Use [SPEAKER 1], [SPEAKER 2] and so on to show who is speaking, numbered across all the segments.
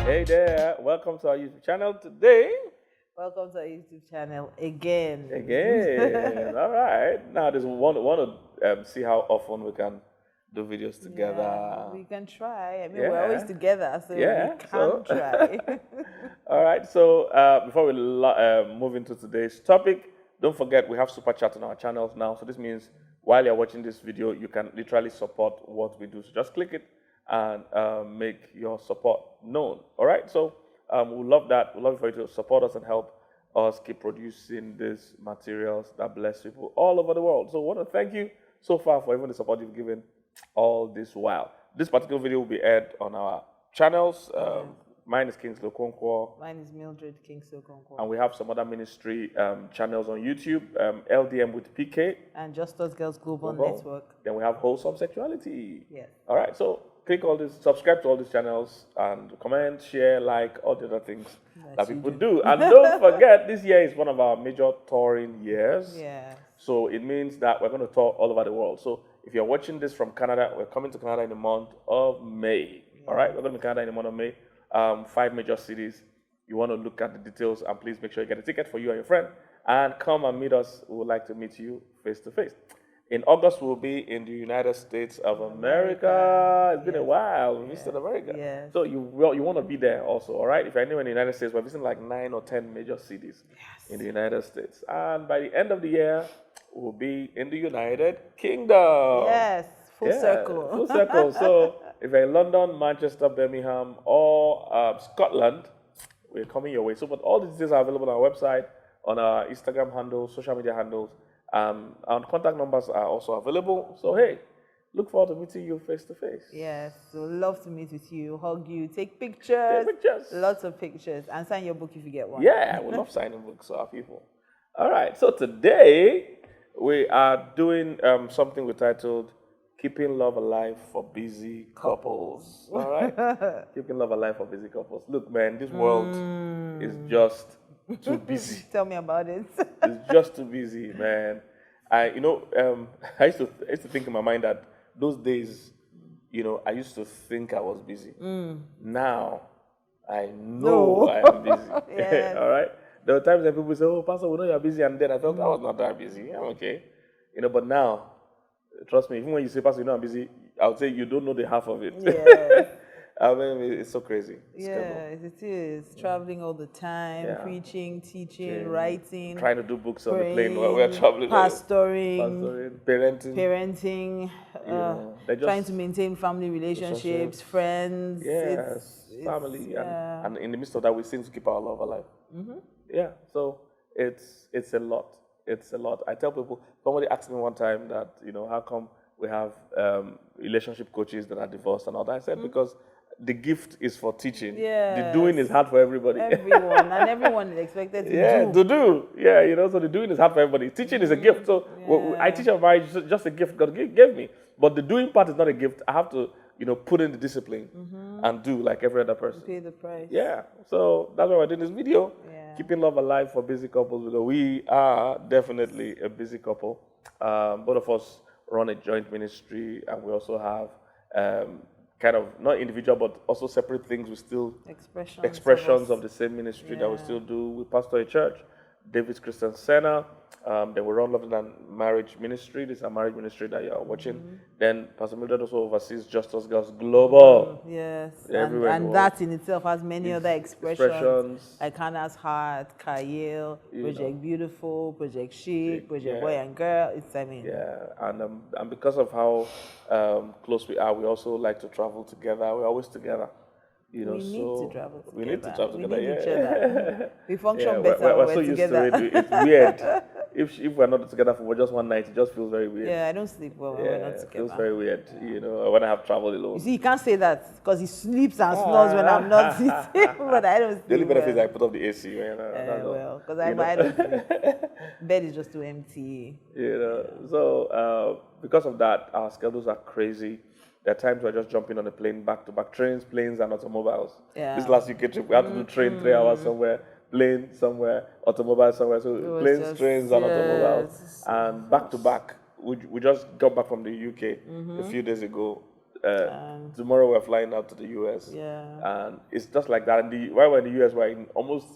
[SPEAKER 1] Hey there, welcome to our YouTube channel today.
[SPEAKER 2] Welcome to our YouTube channel again.
[SPEAKER 1] All right. Now, this want to see how often we can do videos together.
[SPEAKER 2] Yeah, we can try. I mean, we're always together, so we can try.
[SPEAKER 1] All right. So before we move into today's topic, don't forget we have super chat on our channels now. So this means while you're watching this video, you can literally support what we do. So just click it and make your support known. All right. So we love that. We love for you to support us and help us keep producing these materials that bless people all over the world. So I want to thank you so far for even the support you've given all this while. This particular video will be aired on our channels. Mine is Kingsley Okonkwo.
[SPEAKER 2] Mine is Mildred Kingsley-Okonkwo.
[SPEAKER 1] And we have some other ministry channels on YouTube, LDM with PK.
[SPEAKER 2] And Just Us Girls Global Network.
[SPEAKER 1] Then we have Wholesome Sexuality.
[SPEAKER 2] Yes.
[SPEAKER 1] All right, so click all this, subscribe to all these channels, and comment, share, like, all the other things that people do. And don't forget, this year is one of our major touring years.
[SPEAKER 2] Yeah.
[SPEAKER 1] So it means that we're going to tour all over the world. So if you're watching this from Canada, we're coming to Canada in the month of May. Yeah. All right, we're going to Canada in the month of May. 5 major cities. You want to look at the details, and please make sure you get a ticket for you and your friend, and come and meet us. We would like to meet you face to face. In August, we'll be in the United States of America. It's been a while. We visited America.
[SPEAKER 2] Yes.
[SPEAKER 1] So you want to be there also, all right? If you're anywhere in the United States, we're visiting like 9 or 10 major cities in the United States. And by the end of the year, we'll be in the United Kingdom.
[SPEAKER 2] Yes, full circle.
[SPEAKER 1] Full circle. So if you're in London, Manchester, Birmingham, or Scotland, we're coming your way. So, but all the details are available on our website, on our Instagram handles, social media handles. Our contact numbers are also available. So, hey, look forward to meeting you face to face.
[SPEAKER 2] Yes, so love to meet with you, hug you, take pictures.
[SPEAKER 1] Take pictures.
[SPEAKER 2] Lots of pictures. And sign your book if you get one.
[SPEAKER 1] Yeah, we love signing books for our people. All right, so today we are doing something we titled Keeping Love Alive for Busy Couples. All right? Keeping Love Alive for Busy Couples. Look, man, this world is just too busy.
[SPEAKER 2] Tell me about it.
[SPEAKER 1] It's just too busy, man. I used to think in my mind that those days, I used to think I was busy. Now, I know I am busy.
[SPEAKER 2] Yes.
[SPEAKER 1] All right? There were times that people say, "Oh, Pastor, we know you're busy," and then I felt I was not that busy. I'm okay. But now, trust me, even when you say, "Pastor, I'm busy," I would say you don't know the half of it.
[SPEAKER 2] Yes.
[SPEAKER 1] I mean, it's so crazy.
[SPEAKER 2] Yes, it is. Traveling all the time, preaching, teaching, writing.
[SPEAKER 1] Trying to do books
[SPEAKER 2] praying,
[SPEAKER 1] on the plane while we're traveling.
[SPEAKER 2] Pastoring,
[SPEAKER 1] parenting.
[SPEAKER 2] Trying to maintain family relationships, friends.
[SPEAKER 1] Yes, family. And in the midst of that, we seem to keep our love alive. Yeah, so it's a lot. It's a lot. I tell people, somebody asked me one time that, how come we have relationship coaches that are divorced and all that? I said, because the gift is for teaching.
[SPEAKER 2] Yes.
[SPEAKER 1] The doing is hard for everybody.
[SPEAKER 2] Everyone is expected to do.
[SPEAKER 1] Yeah, so the doing is hard for everybody. Teaching is a gift. So I teach on marriage, just a gift God gave me. But the doing part is not a gift. I have to, put in the discipline and do like every other person.
[SPEAKER 2] Pay the price.
[SPEAKER 1] Yeah, so that's why we're doing this video. Keeping love alive for busy couples, because we are definitely a busy couple. Both of us run a joint ministry, and we also have kind of not individual but also separate things. We still expressions of the same ministry that we still do. We pastor a church, David's Christian Center. Then we run Love and Marriage Ministry. This is a marriage ministry that you're watching. Then Pastor Mildred also oversees Just Us Girls Global.
[SPEAKER 2] Yes,
[SPEAKER 1] everywhere
[SPEAKER 2] and that in itself has many other expressions. Like Hannah's Heart, Kyle, Project Beautiful, Project Chic, Project Boy and Girl.
[SPEAKER 1] And because of how close we are, we also like to travel together. We're always together.
[SPEAKER 2] We need to travel together.
[SPEAKER 1] We need to travel together.
[SPEAKER 2] We need each other. We function better when we're
[SPEAKER 1] so
[SPEAKER 2] together.
[SPEAKER 1] Used to it. It's weird. If we're not together for just one night, it just feels very weird.
[SPEAKER 2] Yeah, I don't sleep well when we're not together.
[SPEAKER 1] It feels very weird, when I have traveled alone.
[SPEAKER 2] You see, you can't say that because he sleeps and snores when I'm not sitting, but I don't sleep.
[SPEAKER 1] The only benefit is I put up the AC.
[SPEAKER 2] Because I don't sleep. Bed is just too empty.
[SPEAKER 1] So because of that, our schedules are crazy. There are times we're just jumping on a plane back-to-back, trains, planes, and automobiles.
[SPEAKER 2] Yeah.
[SPEAKER 1] This last UK trip, we had to do train 3 hours somewhere, plane somewhere, automobile somewhere. So planes, trains, and automobiles. And back-to-back, we just got back from the UK a few days ago. tomorrow we're flying out to the US.
[SPEAKER 2] Yeah.
[SPEAKER 1] And it's just like that. While we're in the US, we're in almost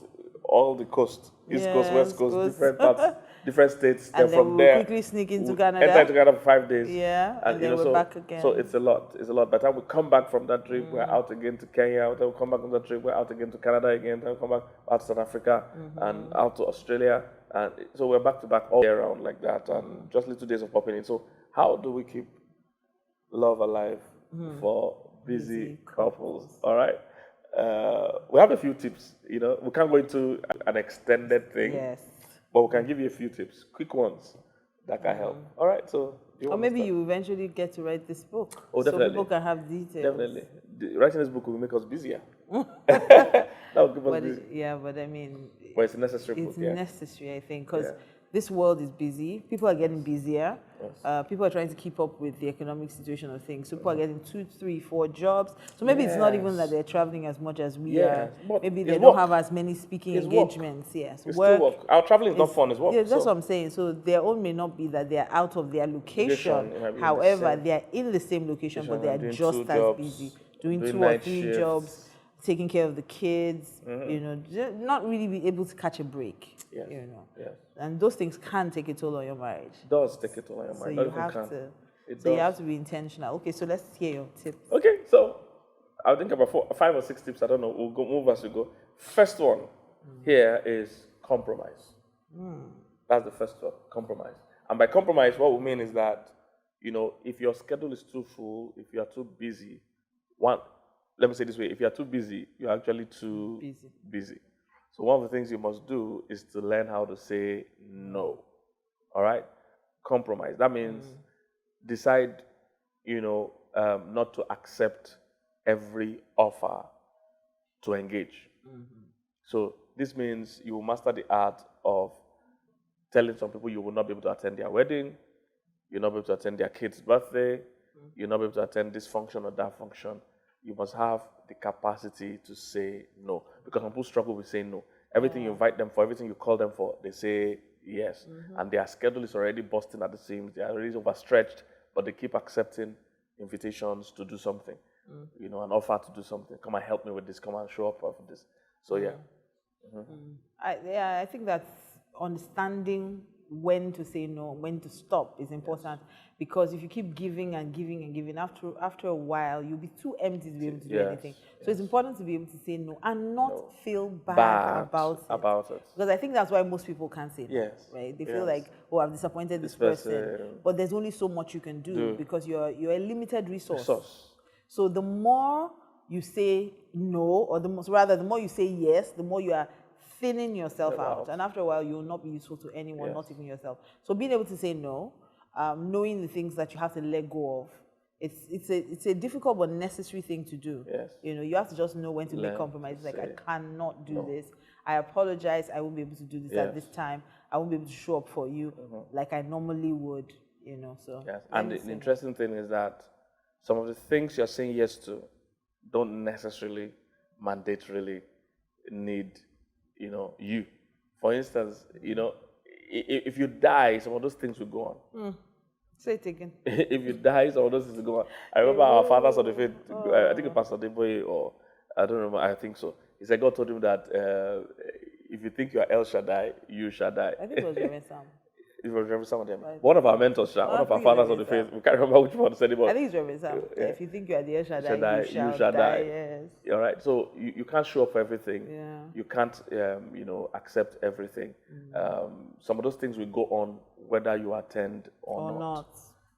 [SPEAKER 1] all the coast, East Coast, West Coast, different parts, different states.
[SPEAKER 2] And then
[SPEAKER 1] from
[SPEAKER 2] we'll
[SPEAKER 1] there,
[SPEAKER 2] quickly sneak into Canada.
[SPEAKER 1] Enter into Canada for 5 days.
[SPEAKER 2] Yeah, and then we're back again.
[SPEAKER 1] So it's a lot. It's a lot. By the time we come back from that trip, we're out again to Kenya. Then we come back from that trip, we're out again to Canada again. Then we come back out to South Africa and out to Australia. And so we're back to back all year round like that. And just little days of popping in. So how do we keep love alive for busy couples? All right. We have a few tips. We can't go into an extended thing.
[SPEAKER 2] Yes.
[SPEAKER 1] But we can give you a few tips, quick ones that can help. All right, so.
[SPEAKER 2] Or maybe you eventually get to write this book.
[SPEAKER 1] Oh, definitely.
[SPEAKER 2] So people can have details.
[SPEAKER 1] Definitely. Writing this book will make us busier. That will give us busy.
[SPEAKER 2] Yeah, but I mean.
[SPEAKER 1] But it's a necessary book.
[SPEAKER 2] It's necessary, I think, because this world is busy. People are getting busier. Yes. People are trying to keep up with the economic situation of things. So people are getting 2, 3, 4 jobs. So maybe it's not even that they're traveling as much as we are. Maybe they don't have as many speaking engagements. Yes,
[SPEAKER 1] it's still work. Our traveling is not fun as well.
[SPEAKER 2] Yeah, that's what I'm saying. So their own may not be that they're out of their location. However, they're in the same location, but they're just as busy, doing 2 or 3 jobs, taking care of the kids. Not really be able to catch a break.
[SPEAKER 1] Yes. Yes.
[SPEAKER 2] And those things can take a toll on your marriage.
[SPEAKER 1] It does take a toll on your marriage.
[SPEAKER 2] So you have to be intentional. Okay, so let's hear your tips.
[SPEAKER 1] Okay, so I'll think about 5 or 6 tips. I don't know. We'll move as we go. First one here is compromise. That's the first one, compromise. And by compromise, what we mean is that, if your schedule is too full, if you are too busy, let me say this way, if you are too busy, you're actually too busy. So one of the things you must do is to learn how to say no. All right? Compromise. That means decide, not to accept every offer to engage. So this means you will master the art of telling some people you will not be able to attend their wedding, you'll not be able to attend their kid's birthday, you'll not be able to attend this function or that function. You must have the capacity to say no. Because some people struggle with saying no. Everything you invite them for, everything you call them for, they say yes. And their schedule is already busting at the seams. They are already overstretched, but they keep accepting invitations to do something. An offer to do something. Come and help me with this. Come and show up for this. So, yeah.
[SPEAKER 2] I think that understanding when to say no, when to stop is important, because if you keep giving and giving and giving, after a while you'll be too empty to be able to do anything. So it's important to be able to say no and not feel bad about it. Because I think that's why most people can't say no. Right? They feel like, oh, I've disappointed this person. But there's only so much you can do because you're a limited resource. So the more you say no, or the more you say yes, the more you are thinning yourself out, and after a while you will not be useful to anyone, not even yourself. So being able to say no, knowing the things that you have to let go of, it's a difficult but necessary thing to do. You have to just know when to make compromises. Like, I cannot do this. I apologize. I won't be able to do this at this time. I won't be able to show up for you like I normally would. So.
[SPEAKER 1] And the interesting thing is that some of the things you're saying yes to don't necessarily mandatorily need you. For instance, if you die, some of those things will go on.
[SPEAKER 2] Say it again.
[SPEAKER 1] If you die, some of those things will go on. I remember our fathers of the faith, I think Pastor Deboye, or I don't remember, I think so. He said God told him that if you think you are El Shaddai, you shall die.
[SPEAKER 2] I think it was Reverend Sam.
[SPEAKER 1] It was Reverend Sam of them. One of our mentors, one of our fathers of the faith. We can't remember which one said it.
[SPEAKER 2] I think it's Reverend Sam. If you think you are the El Shaddai, you shall die. Yes.
[SPEAKER 1] All right. So you can't show up for everything. You can't, accept everything. Some of those things will go on whether you attend or not.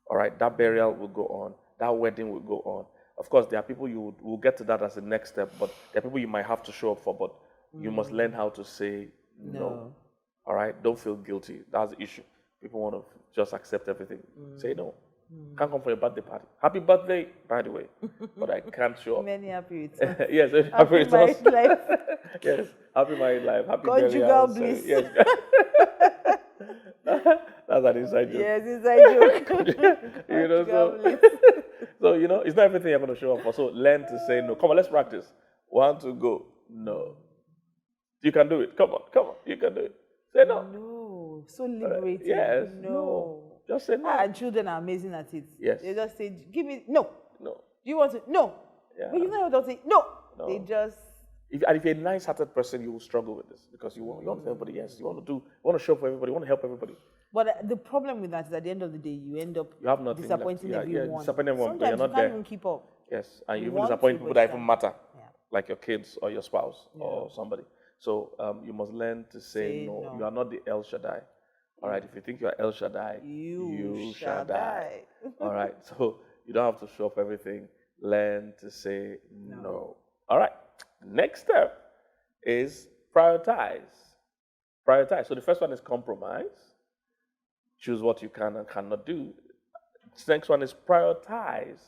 [SPEAKER 1] All right. That burial will go on. That wedding will go on. Of course, there are people you will get to that as the next step, but there are people you might have to show up for, but you must learn how to say no. All right? Don't feel guilty. That's the issue. People want to just accept everything. Say no. Can't come for a birthday party. Happy birthday, by the way. But I can't show up.
[SPEAKER 2] Many happy returns.
[SPEAKER 1] Yes, happy returns. Yes, happy married life. Happy
[SPEAKER 2] conjugal bliss.
[SPEAKER 1] Yes. That's an inside joke.
[SPEAKER 2] Yes, inside joke.
[SPEAKER 1] So, it's not everything you're going to show up for. So learn to say no. Come on, let's practice. 1, 2, go. No. You can do it. Come on. You can do it. Say no.
[SPEAKER 2] No. So liberating.
[SPEAKER 1] Yes. No. Just say no.
[SPEAKER 2] And children are amazing at it.
[SPEAKER 1] Yes.
[SPEAKER 2] They just say, give me, no. Do you want to? No.
[SPEAKER 1] Yeah.
[SPEAKER 2] But you know don't say no.
[SPEAKER 1] No.
[SPEAKER 2] They just.
[SPEAKER 1] And if you're a nice-hearted person, you will struggle with this because you want to help everybody. Yes, you want to show up for everybody. You want to help everybody.
[SPEAKER 2] But the problem with that is at the end of the day, you end up
[SPEAKER 1] You have nothing
[SPEAKER 2] disappointing
[SPEAKER 1] left.
[SPEAKER 2] everyone.
[SPEAKER 1] Yeah, disappointing everyone, but
[SPEAKER 2] Sometimes
[SPEAKER 1] you're
[SPEAKER 2] you
[SPEAKER 1] not
[SPEAKER 2] can't
[SPEAKER 1] there.
[SPEAKER 2] even keep up.
[SPEAKER 1] Yes, and you even
[SPEAKER 2] want
[SPEAKER 1] disappoint
[SPEAKER 2] to,
[SPEAKER 1] people
[SPEAKER 2] but
[SPEAKER 1] that
[SPEAKER 2] you
[SPEAKER 1] even
[SPEAKER 2] can't.
[SPEAKER 1] matter,
[SPEAKER 2] Yeah.
[SPEAKER 1] like your kids or your spouse or somebody. So you must learn to say no. You are not the El Shaddai. All right, if you think you are El Shaddai, you shall die. All right, so you don't have to show up everything. Learn to say no. All right, next step is prioritize. Prioritize. So the first one is compromise. Choose what you can and cannot do. The next one is prioritize.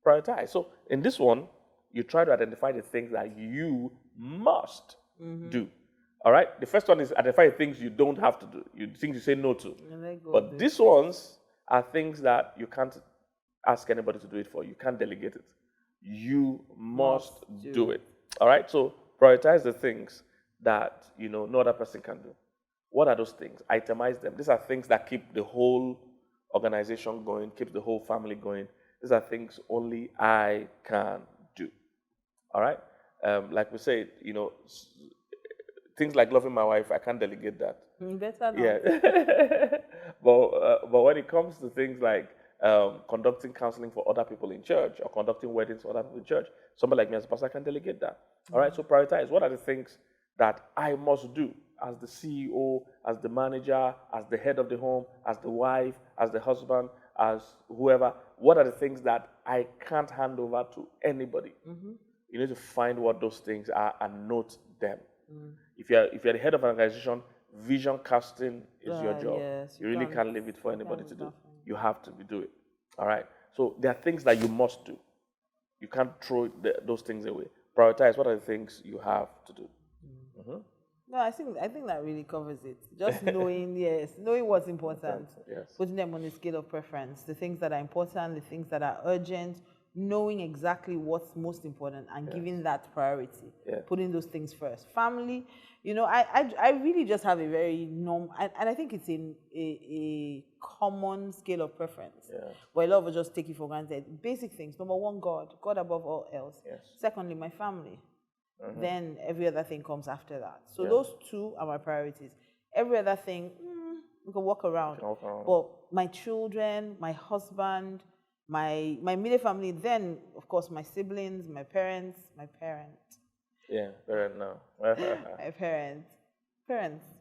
[SPEAKER 1] Prioritize. So in this one, you try to identify the things that you must do. All right? The first one is identify the things you don't have to do, things you say no to. But these ones are things that you can't ask anybody to do it for. You can't delegate it. You must do it. All right? So prioritize the things that no other person can do. What are those things? Itemize them. These are things that keep the whole organization going, keeps the whole family going. These are things only I can do. All right? Like we said, things like loving my wife, I can't delegate that.
[SPEAKER 2] Better not.
[SPEAKER 1] Yeah. but when it comes to things like conducting counseling for other people in church or conducting weddings for other people in church, somebody like me as a pastor, I can delegate that. All right? So prioritize. What are the things that I must do as the CEO, as the manager, as the head of the home, as the wife, as the husband, as whoever? What are the things that I can't hand over to anybody? You need to find what those things are and note them. If you're the head of an organization, vision casting is your job.
[SPEAKER 2] Yes,
[SPEAKER 1] you really can't leave it for anybody to do. You have to do it. All right? So there are things that you must do. You can't throw those things away. Prioritize. What are the things you have to do?
[SPEAKER 2] No, I think that really covers it. Just knowing, knowing what's important, putting them on a scale of preference, the things that are important, the things that are urgent, knowing exactly what's most important and giving that priority, putting those things first. Family, I really just have a very normal, and I think it's a common scale of preference, but a lot of us just take it for granted. Basic things. Number one, God above all else. Secondly, my family. Then every other thing comes after that. So those two are my priorities. Every other thing, we can walk around. But my children, my husband, my immediate family, then, of course, my siblings, my parents.
[SPEAKER 1] Yeah, parent now.
[SPEAKER 2] My parents.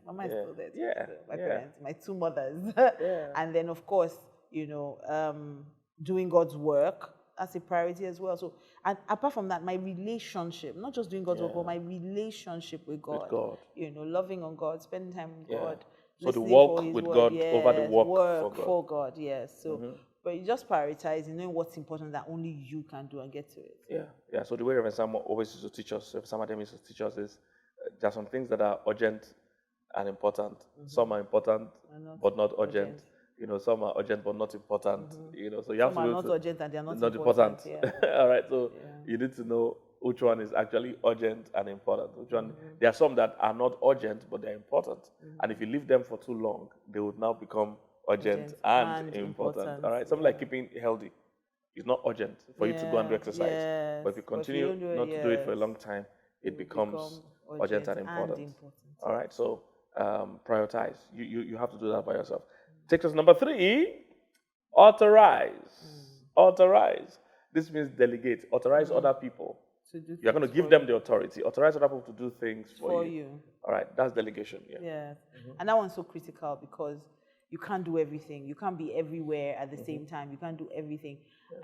[SPEAKER 2] Mama is still there.
[SPEAKER 1] Yeah.
[SPEAKER 2] So my parents, my two mothers. And then, of course, doing God's work. That's a priority as well. So, and apart from that, my relationship, not just doing God's work, but my relationship with God. Loving on God, spending time with God.
[SPEAKER 1] So the walk with God over the work
[SPEAKER 2] for God. Yes. So, but you just prioritize, knowing what's important that only you can do and get to it.
[SPEAKER 1] Yeah. So the way Reverend Sam always used to teach us, some of them used to teach us is there are some things that are urgent and important. Some are important but not urgent. Some are urgent but not important. So you have
[SPEAKER 2] some
[SPEAKER 1] to
[SPEAKER 2] are not urgent and they are not
[SPEAKER 1] important.
[SPEAKER 2] Yeah.
[SPEAKER 1] All right. So you need to know which one is actually urgent and important. Which one? There are some that are not urgent but they're important. And if you leave them for too long, they would now become urgent and important. All right. Something like keeping healthy. It's not urgent for you to go and do exercise. But if you continue not to do it for a long time, it becomes urgent and important. All right. So prioritize. You have to do that by yourself. Takes us number 3, authorize. Authorize. This means delegate. Authorize other people. You're going to give them the authority. Authorize other people to do things for you. All right, that's delegation.
[SPEAKER 2] And that one's so critical because you can't do everything. You can't be everywhere at the same time. You can't do everything.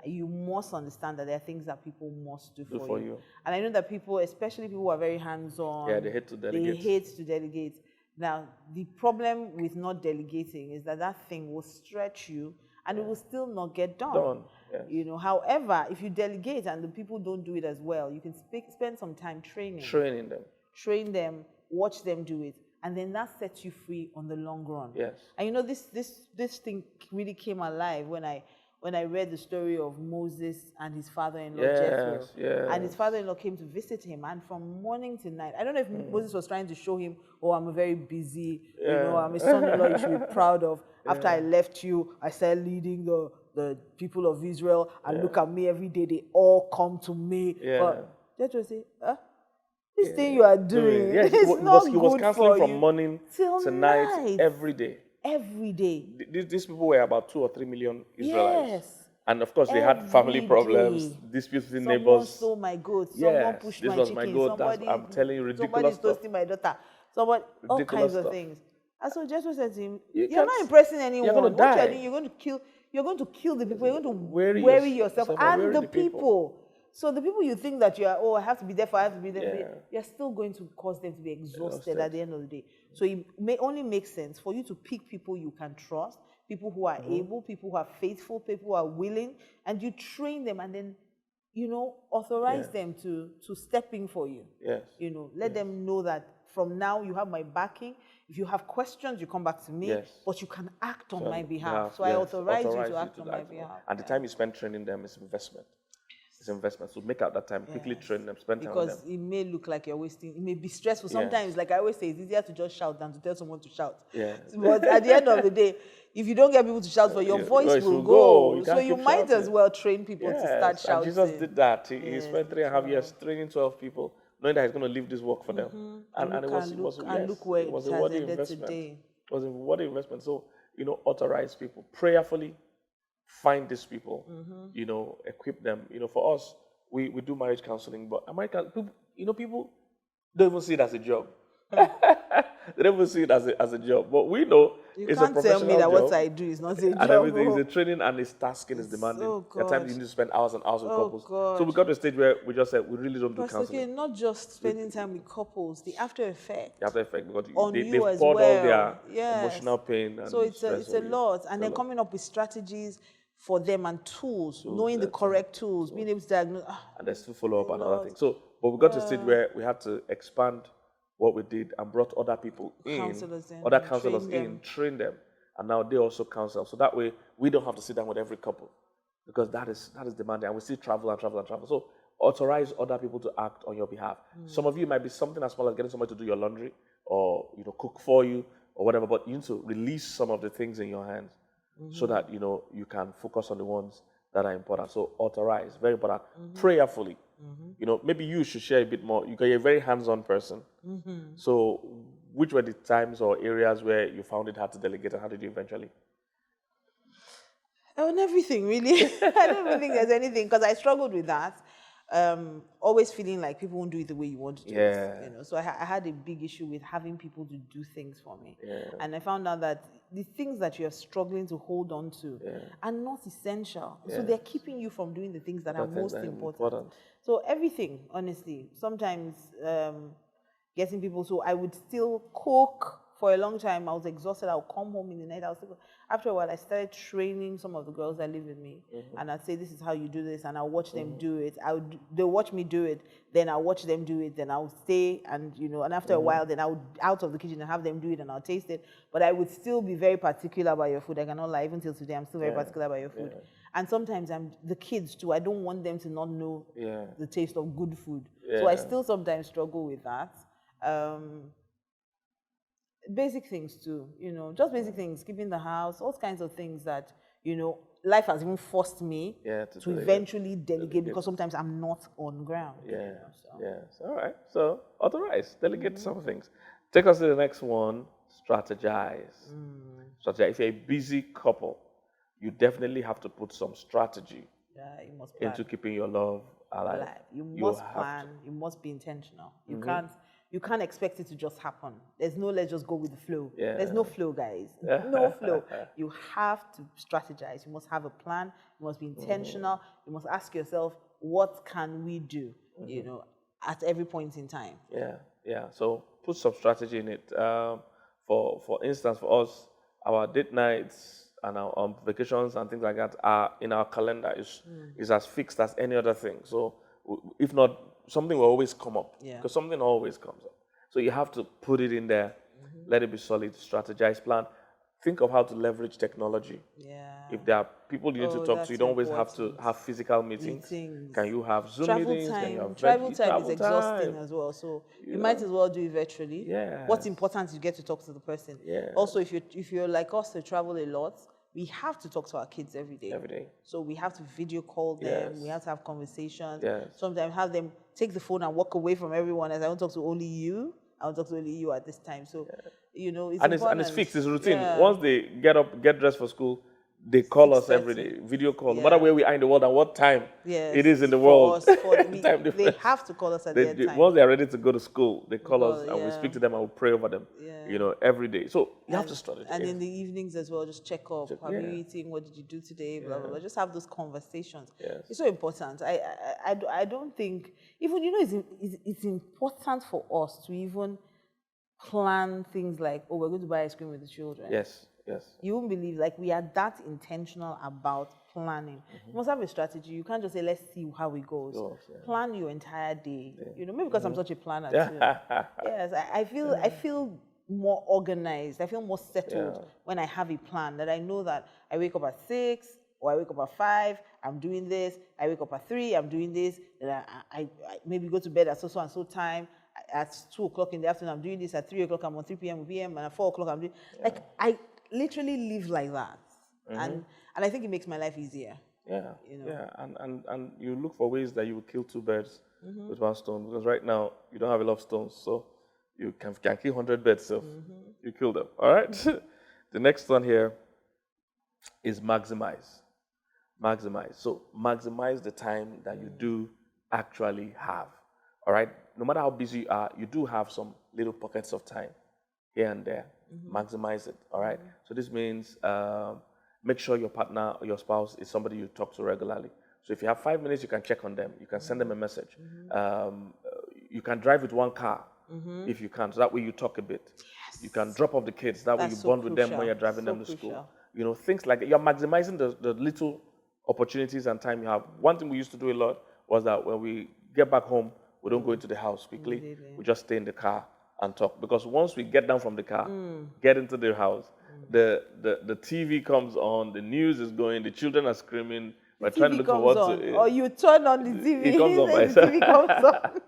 [SPEAKER 2] You must understand that there are things that people must do for you. And I know that people, especially people who are very hands-on,
[SPEAKER 1] they hate to delegate.
[SPEAKER 2] They hate to delegate. Now, the problem with not delegating is that thing will stretch you and it will still not get done.
[SPEAKER 1] Yes.
[SPEAKER 2] However, if you delegate and the people don't do it as well, you can spend some time training them. Train them, watch them do it, and then that sets you free on the long run.
[SPEAKER 1] Yes.
[SPEAKER 2] And this thing really came alive when I read the story of Moses and his father-in-law Jethro. And his father-in-law came to visit him, and from morning to night, I don't know if Moses was trying to show him, I'm a very busy, I'm a son-in-law you should be proud of. After I left you, I started leading the the people of Israel and look at me every day. They all come to me.
[SPEAKER 1] Yeah.
[SPEAKER 2] But Jethro say, this thing you are doing,
[SPEAKER 1] yeah,
[SPEAKER 2] it's not
[SPEAKER 1] he was
[SPEAKER 2] good
[SPEAKER 1] counseling
[SPEAKER 2] for
[SPEAKER 1] from
[SPEAKER 2] you.
[SPEAKER 1] morning to night, every day.
[SPEAKER 2] Every day.
[SPEAKER 1] These people were about 2 or 3 million Israelites.
[SPEAKER 2] Yes.
[SPEAKER 1] And of course, they had family problems, disputes with neighbors.
[SPEAKER 2] Someone stole my goat. Someone pushed
[SPEAKER 1] this
[SPEAKER 2] my
[SPEAKER 1] was
[SPEAKER 2] chicken.
[SPEAKER 1] my goat. I'm telling you, ridiculous
[SPEAKER 2] somebody's
[SPEAKER 1] stuff.
[SPEAKER 2] toasting my daughter. Somebody, all
[SPEAKER 1] Ridiculous
[SPEAKER 2] kinds of
[SPEAKER 1] stuff.
[SPEAKER 2] things. And so Jethro said to him,
[SPEAKER 1] You're
[SPEAKER 2] not impressing anyone.
[SPEAKER 1] You're going to die.
[SPEAKER 2] You're going to kill. You're going to kill the people. You're going to
[SPEAKER 1] Weary
[SPEAKER 2] yourself and the people. So the people you think that you are, I have to be there for, I have to be there. You're still going to cause them to be exhausted at the end of the day. So it may only make sense for you to pick people you can trust, people who are able, people who are faithful, people who are willing, and you train them and then, authorize them to step in for you.
[SPEAKER 1] Yes.
[SPEAKER 2] Let them know that from now you have my backing. If you have questions, you come back to me, but you can act on my behalf. So I authorize you to act on my behalf.
[SPEAKER 1] And the time you spend training them is investment. It's investment. So make out that time, quickly train them, spend time with them.
[SPEAKER 2] Because it may look like you're wasting, it may be stressful. Sometimes, like I always say, it's easier to just shout than to tell someone to shout.
[SPEAKER 1] Yeah.
[SPEAKER 2] But at the end of the day, if you don't get people to shout for your voice will go. So you might as well train people to start shouting.
[SPEAKER 1] And Jesus did that. He spent 3.5 years training 12 people, knowing that he's going to leave this work for them. And it was a worthy investment. It was a worthy investment. So, authorize people prayerfully. Find these people, equip them. For us, we do marriage counseling, but American people don't even see it as a job. They don't even see it as a job. But we know it's a professional job. You can't tell me that
[SPEAKER 2] what I do is not a job.
[SPEAKER 1] And everything is a training and it's tasking, it's demanding. At times you need to spend hours and hours with couples.
[SPEAKER 2] God.
[SPEAKER 1] So we got to a stage where we just said we really don't do counseling.
[SPEAKER 2] Okay, not just spending time with couples, the after effect.
[SPEAKER 1] The after effect, because
[SPEAKER 2] they've
[SPEAKER 1] poured all their emotional pain and
[SPEAKER 2] so it's a lot. And then coming up with strategies for them and tools, knowing the correct tools, being able to diagnose.
[SPEAKER 1] And there's still follow up and other things. So, but we got to a stage where we had to expand what we did and brought other people other counselors in, train them, and now they also counsel. So that way, we don't have to sit down with every couple, because that is demanding, and we still travel and travel and travel. So authorize other people to act on your behalf. Some of you might be something as small as getting somebody to do your laundry or cook for you or whatever, but you need to release some of the things in your hands. So that you can focus on the ones that are important. So authorize, very important. Prayerfully, maybe you should share a bit more. You're a very hands-on person. So which were the times or areas where you found it hard to delegate, and how did you eventually?
[SPEAKER 2] On everything, really. I don't even think there's anything, because I struggled with that. Always feeling like people won't do it the way you want to do it. So I had a big issue with having people to do things for me. And I found out that the things that you're struggling to hold on to are not essential. So they're keeping you from doing the things that are most important. So everything, honestly, sometimes getting people, so I would still cook. For a long time, I was exhausted. I would come home in the night. After a while, I started training some of the girls that live with me. And I'd say, this is how you do this. And I'll watch them do it. They'll watch me do it. Then I'll watch them do it. Then I'll stay and, and after a while, then I would out of the kitchen and have them do it and I'll taste it. But I would still be very particular about your food. I cannot lie. Even till today, I'm still very particular about your food. And sometimes the kids too. I don't want them to not know the taste of good food. So I still sometimes struggle with that. Basic things too, just basic things, keeping the house, all kinds of things that, life has even forced me to eventually delegate, because sometimes I'm not on ground.
[SPEAKER 1] Yes. All right. So authorize, delegate some things. Take us to the next one, strategize. Strategize. If you're a busy couple, you definitely have to put some strategy
[SPEAKER 2] you must plan.
[SPEAKER 1] into keeping your love alive.
[SPEAKER 2] You must plan. You must be intentional. You can't expect it to just happen. There's no let's just go with the flow. There's no flow, guys. No flow. You have to strategize. You must have a plan. You must be intentional. You must ask yourself, what can we do, at every point in time? So put some strategy in it. For instance, for us, our date nights and our vacations and things like that are in our calendar. Is as fixed as any other thing. So if not, something will always come up, because something always comes up. So you have to put it in there, let it be solid, strategize, plan. Think of how to leverage technology. If there are people you need to talk to, you don't always have to have physical meetings. Can you have Zoom meetings? Can you have travel time is exhausting as well. So you might as well do it virtually. What's important is you get to talk to the person. Also, if you're like us to travel a lot, we have to talk to our kids every day.
[SPEAKER 1] Every day.
[SPEAKER 2] So we have to video call them.
[SPEAKER 1] Yes.
[SPEAKER 2] We have to have conversations.
[SPEAKER 1] Yes.
[SPEAKER 2] Sometimes have them take the phone and walk away from everyone. As I want to talk to only you. I want to talk to only you at this time. So, you know, it's important.
[SPEAKER 1] And it's fixed. It's routine.
[SPEAKER 2] Yeah.
[SPEAKER 1] Once they get up, get dressed for school, they call us every day, video call, no matter where we are in the world and what time it is in the world.
[SPEAKER 2] They have to call us at their time.
[SPEAKER 1] Once they are ready to go to school, they call us and we speak to them and we pray over them, you know, every day. So you have to strategize.
[SPEAKER 2] And in the evenings as well, just check up. How are you eating? What did you do today? Blah, blah, blah. Just have those conversations.
[SPEAKER 1] Yes.
[SPEAKER 2] It's so important. I don't think, even, you know, it's important for us to even plan things like, oh, we're going to buy ice cream with the children.
[SPEAKER 1] Yes. Yes.
[SPEAKER 2] You won't believe, like, we are that intentional about planning. You must have a strategy. You can't just say, let's see how it goes. Plan your entire day. You know, maybe because I'm such a planner too. Yes, I feel more organized. I feel more settled when I have a plan, that I know that I wake up at 6 or I wake up at 5, I'm doing this. I wake up at 3, I'm doing this. Then I maybe go to bed at so and so time. At 2 o'clock in the afternoon, I'm doing this. At 3 o'clock, I'm on 3 p.m. and at 4 o'clock, I'm doing like I literally live like that, and I think it makes my life easier.
[SPEAKER 1] Yeah,
[SPEAKER 2] you know?
[SPEAKER 1] Yeah, and you look for ways that you will kill 2 birds with 1 stone, because right now you don't have a lot of stones, so you can kill 100 birds. So you kill them. All right. The next one here is maximize. Maximize. So maximize the time that you do actually have. All right. No matter how busy you are, you do have some little pockets of time here and there. Maximize it. All right. So this means make sure your partner or your spouse is somebody you talk to regularly. So if you have 5 minutes, you can check on them. You can send them a message. You can drive with 1 car if you can. So that way you talk a bit. Yes. You can drop off the kids. That way you bond with them when you're driving them to school. You know, things like that. You're maximizing the little opportunities and time you have. One thing we used to do a lot was that when we get back home, we don't go into the house quickly. We just stay in the car and talk. Because once we get down from the car, get into the house, the TV comes on, the news is going, the children are screaming. We're trying to look for what to...
[SPEAKER 2] Or you turn on the TV.
[SPEAKER 1] It comes on by
[SPEAKER 2] the TV comes on.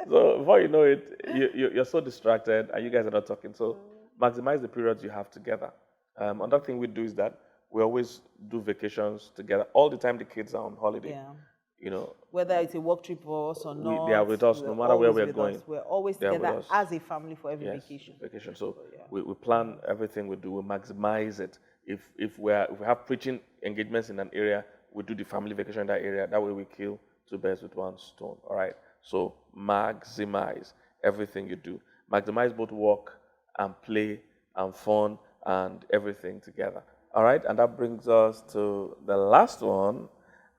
[SPEAKER 1] So before you know it, you're so distracted and you guys are not talking. So maximize the periods you have together. Another thing we do is that we always do vacations together. All the time the kids are on holiday. Yeah. You know,
[SPEAKER 2] whether it's a work trip for us or not,
[SPEAKER 1] they are with us no matter where we're going.
[SPEAKER 2] We're always together as a family for every vacation.
[SPEAKER 1] So we plan everything we do. We maximize it. If we have preaching engagements in an area, we do the family vacation in that area. That way we kill 2 birds with 1 stone. All right. So maximize everything you do. Maximize both work and play and fun and everything together. All right. And that brings us to the last one.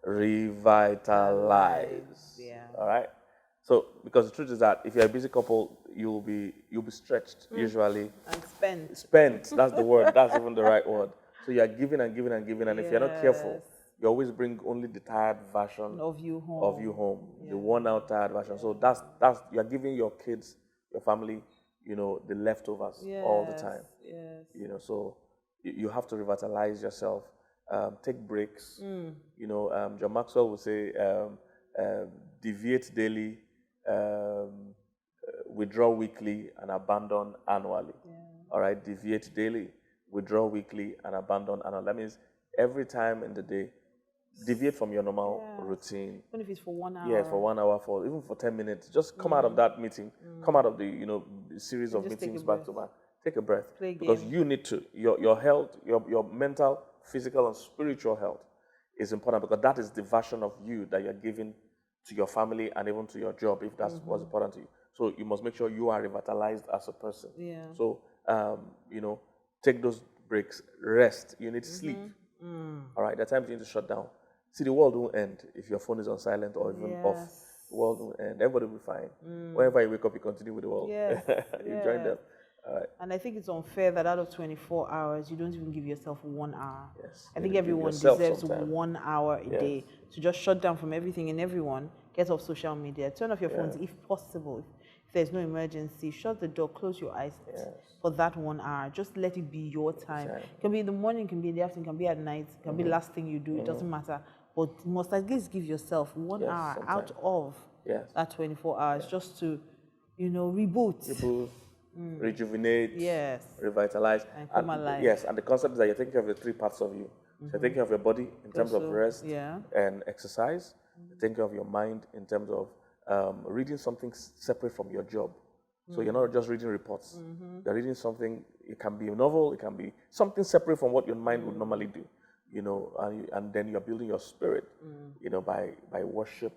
[SPEAKER 1] Revitalize. Yeah. All right. So, because the truth is that if you're a busy couple, you'll be stretched usually.
[SPEAKER 2] And spent.
[SPEAKER 1] Spent. That's the word. That's even the right word. So you are giving and giving and giving, and if you're not careful, you always bring only the tired version
[SPEAKER 2] of you home.
[SPEAKER 1] The worn-out tired version. So that's you are giving your kids, your family, you know, the leftovers all the time.
[SPEAKER 2] Yes.
[SPEAKER 1] You know, so you have to revitalize yourself. Take breaks. You know, John Maxwell would say, deviate daily, withdraw weekly, and abandon annually. All right, deviate daily, withdraw weekly, and abandon annually. That means every time in the day, deviate from your normal routine.
[SPEAKER 2] Even if it's for 1 hour.
[SPEAKER 1] Yes, for 1 hour, even for 10 minutes. Just come out of that meeting, come out of the series of meetings back to back. Take a breath, because you need to. Your health, your mental, physical, and spiritual health is important, because that is the version of you that you're giving to your family and even to your job, if that's what's important to you. So you must make sure you are revitalized as a person.
[SPEAKER 2] Yeah.
[SPEAKER 1] So take those breaks, rest. You need sleep. All right, there are times you need to shut down. See, the world won't end if your phone is on silent or even off. The world won't end. Everybody will be fine. Whenever you wake up, you continue with the world.
[SPEAKER 2] Yes.
[SPEAKER 1] You join them. Right.
[SPEAKER 2] And I think it's unfair that out of 24 hours, you don't even give yourself 1 hour.
[SPEAKER 1] Yes.
[SPEAKER 2] I think everyone deserves 1 hour a day to just shut down from everything and everyone, get off social media, turn off your phones if possible. If there's no emergency, shut the door, close your eyes for that 1 hour. Just let it be your time. It can be in the morning, it can be in the afternoon, it can be at night, it can be the last thing you do, it doesn't matter. But you must at least give yourself 1 hour out of that 24 hours just to, reboot.
[SPEAKER 1] rejuvenate,
[SPEAKER 2] Yes.
[SPEAKER 1] revitalize,
[SPEAKER 2] And come alive.
[SPEAKER 1] yes, and the concept is that you're taking care of the three parts of you. So you're taking care of your body in terms of
[SPEAKER 2] Also,
[SPEAKER 1] rest
[SPEAKER 2] yeah.
[SPEAKER 1] and exercise. You're taking care of your mind in terms of reading something separate from your job. So you're not just reading reports. You're reading something. It can be a novel. It can be something separate from what your mind would normally do. You know, and then you're building your spirit. You know, by worship,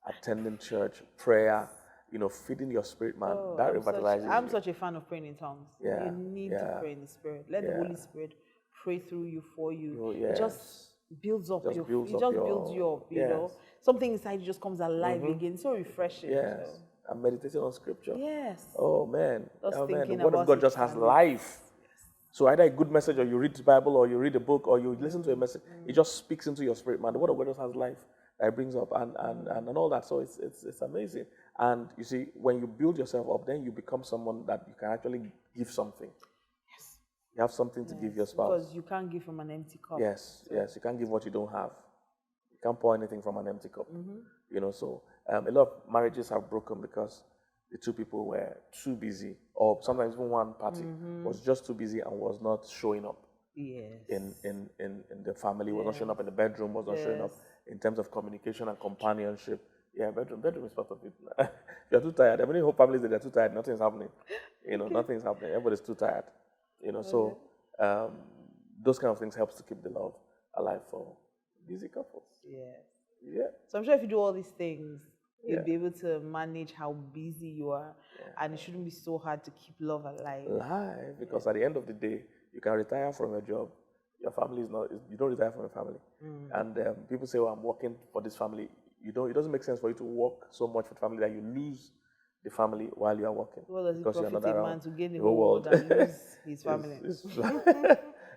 [SPEAKER 1] attending church, prayer. You know, feeding your spirit, man. That revitalizes you.
[SPEAKER 2] I'm such a fan of praying in tongues.
[SPEAKER 1] Yeah,
[SPEAKER 2] You need to pray in the spirit. Let the Holy Spirit pray through you, for you.
[SPEAKER 1] Oh,
[SPEAKER 2] It just builds up.
[SPEAKER 1] Just builds
[SPEAKER 2] it
[SPEAKER 1] up
[SPEAKER 2] just
[SPEAKER 1] your-
[SPEAKER 2] builds you up. You
[SPEAKER 1] yes.
[SPEAKER 2] know, something inside you just comes alive again. It's so refreshing.
[SPEAKER 1] Yes.
[SPEAKER 2] So.
[SPEAKER 1] And meditating on scripture.
[SPEAKER 2] Yes.
[SPEAKER 1] Oh man.
[SPEAKER 2] Just
[SPEAKER 1] Oh man. The
[SPEAKER 2] thinking
[SPEAKER 1] word of
[SPEAKER 2] about
[SPEAKER 1] God
[SPEAKER 2] it
[SPEAKER 1] just has
[SPEAKER 2] and-
[SPEAKER 1] life. So either a good message, or you read the Bible, or you read a book, or you listen to a message, it just speaks into your spirit, man. The word of God just has life that it brings up and all that. So it's amazing. And you see, when you build yourself up, then you become someone that you can actually give something.
[SPEAKER 2] Yes.
[SPEAKER 1] You have something to give your spouse.
[SPEAKER 2] Because you can't give from an empty cup.
[SPEAKER 1] Yes, yes. You can't give what you don't have. You can't pour anything from an empty cup. You know, so a lot of marriages have broken because the two people were too busy, or sometimes even one party was just too busy and was not showing up
[SPEAKER 2] Yes.
[SPEAKER 1] in the family, was not showing up in the bedroom, was not showing up in terms of communication and companionship. Yeah, bedroom is part of it. If you're too tired, I mean, whole families that they're too tired, nothing's happening. You know, nothing's happening. Everybody's too tired. You know, so those kind of things helps to keep the love alive for busy couples.
[SPEAKER 2] Yes.
[SPEAKER 1] Yeah.
[SPEAKER 2] So I'm sure if you do all these things, you'll be able to manage how busy you are, and it shouldn't be so hard to keep love alive.
[SPEAKER 1] Because at the end of the day, you can retire from your job. Your family is not. You don't retire from your family. And people say, "Oh, I'm working for this family." You don't. It doesn't make sense for you to work so much for the family that you lose the family while you are working.
[SPEAKER 2] What does it
[SPEAKER 1] because you're
[SPEAKER 2] profit
[SPEAKER 1] not
[SPEAKER 2] a
[SPEAKER 1] around.
[SPEAKER 2] man to gain the
[SPEAKER 1] The
[SPEAKER 2] whole
[SPEAKER 1] whole
[SPEAKER 2] world and lose his family?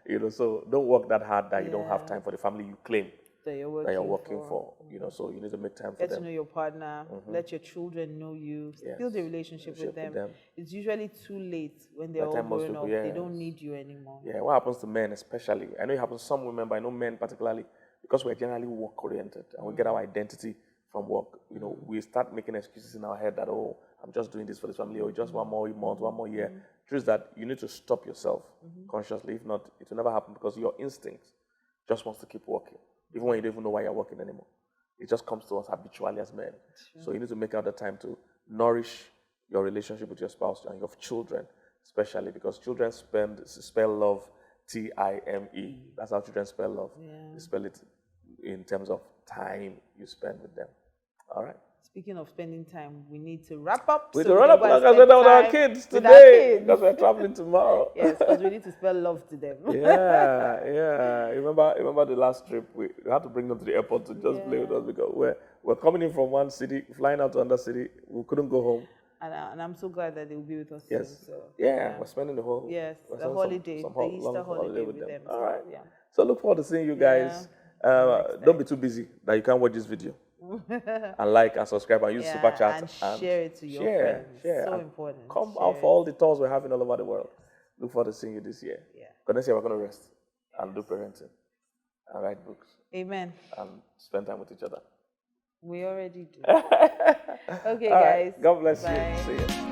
[SPEAKER 1] You know, so don't work that hard that you don't have time for the family you claim
[SPEAKER 2] That you're working
[SPEAKER 1] for. You know, so you need to make time for
[SPEAKER 2] Get
[SPEAKER 1] them.
[SPEAKER 2] to know your partner. Let your children know you. Build a relationship with them. It's usually too late when they're
[SPEAKER 1] By the
[SPEAKER 2] all
[SPEAKER 1] time most
[SPEAKER 2] growing up.
[SPEAKER 1] people,
[SPEAKER 2] They don't need you anymore.
[SPEAKER 1] Yeah, what happens to men especially? I know it happens to some women, but I know men particularly, because we're generally work-oriented and we get our identity from work. You know, we start making excuses in our head that, oh, I'm just doing this for this family, or just one more month, one more year. Truth is that you need to stop yourself consciously. If not, it will never happen, because your instinct just wants to keep working, even when you don't even know why you're working anymore. It just comes to us habitually as men. So you need to make out the time to nourish your relationship with your spouse and your children, especially because children spell love Time. That's how children spell love. They spell it in terms of time you spend with them. All right.
[SPEAKER 2] Speaking of spending time, we need to wrap up.
[SPEAKER 1] We need to run up like I said with our kids today, because we're traveling tomorrow.
[SPEAKER 2] Yes, because we need to spell love to them.
[SPEAKER 1] Yeah. Remember the last trip? We had to bring them to the airport to just play with us, because we're coming in from one city, flying out to another city. We couldn't go home.
[SPEAKER 2] And I'm so glad that they will be with us
[SPEAKER 1] Yes.
[SPEAKER 2] soon. So,
[SPEAKER 1] we're spending the whole
[SPEAKER 2] the holiday, the Easter holiday with them.
[SPEAKER 1] All right.
[SPEAKER 2] Yeah.
[SPEAKER 1] So look forward to seeing you guys. Don't be too busy that you can't watch this video. And like and subscribe and use super chat
[SPEAKER 2] and share it to your friends. So important.
[SPEAKER 1] Come out for all the tours we're having all over the world. Look forward to seeing you this year. But next year we're going to rest and do parenting and write books.
[SPEAKER 2] Amen.
[SPEAKER 1] And spend time with each other.
[SPEAKER 2] We already do. Okay, guys.
[SPEAKER 1] God bless
[SPEAKER 2] Bye.
[SPEAKER 1] you. See you.